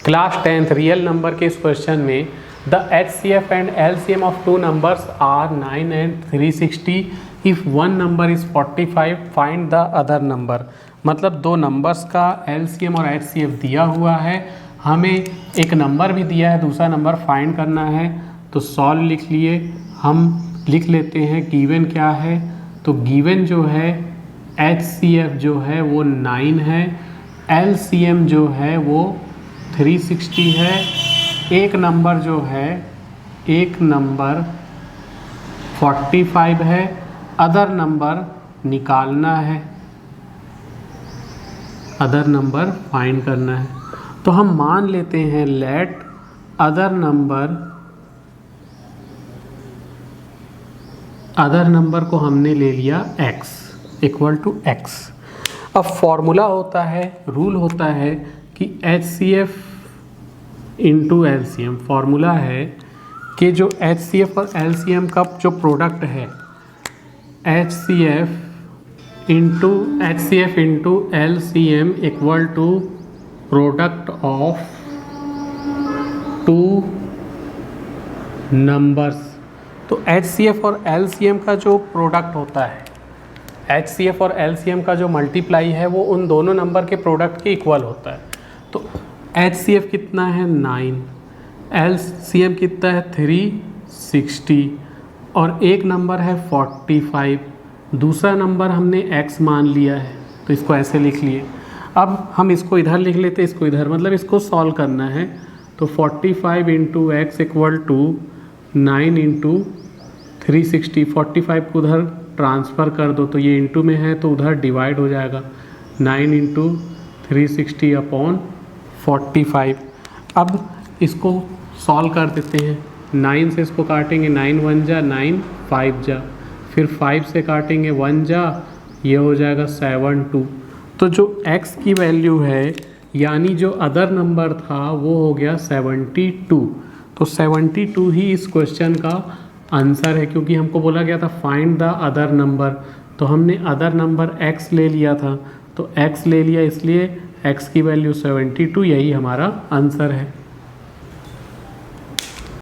Class 10th real number के इस question में the HCF and LCM of two numbers are 9 and 360 if one number is 45 find the other number. मतलब दो numbers का LCM और HCF दिया हुआ है, हमें एक नंबर भी दिया है, दूसरा नंबर फाइंड करना है। तो सॉल्व लिख लिए, हम लिख लेते हैं गिवन क्या है। तो गिवन जो है HCF जो है वो 9 है, LCM जो है वो 360 है, एक नंबर जो है एक नंबर 45 है, अदर नंबर निकालना है, अदर नंबर फाइंड करना है। तो हम मान लेते हैं लेट अदर नंबर को हमने ले लिया x इक्वल टू x। अब फॉर्मूला होता है, रूल होता है कि HCF इंटू LCM। फॉर्मूला है कि जो HCF और LCM का जो प्रोडक्ट है HCF into LCM equal to product of two numbers. तो HCF और LCM का जो प्रोडक्ट होता है, HCF और LCM का जो मल्टीप्लाई है वो उन दोनों नंबर के प्रोडक्ट के इक्वल होता है। तो HCF कितना है 9, LCM कितना है 360 और एक नंबर है 45, दूसरा नंबर हमने x मान लिया है तो इसको ऐसे लिख लिए। अब हम इसको इधर लिख लेते हैं, इसको इधर, मतलब इसको सॉल्व करना है। तो 45 into X equal to 9 into 360। 45 को उधर ट्रांसफ़र कर दो तो ये इंटू में है तो उधर डिवाइड हो जाएगा, 9 इंटू 360 अपॉन 45। अब इसको सॉल्व कर देते हैं, 9 से इसको काटेंगे, 9 1 जा 9, 5 जा, फिर 5 से काटेंगे 1 जा, ये हो जाएगा 7 2। तो जो x की वैल्यू है यानी जो अदर नंबर था वो हो गया 72। तो 72 ही इस क्वेश्चन का आंसर है, क्योंकि हमको बोला गया था फाइंड द अदर नंबर। तो हमने अदर नंबर x ले लिया था, तो x ले लिया, इसलिए x की वैल्यू 72, यही हमारा आंसर है।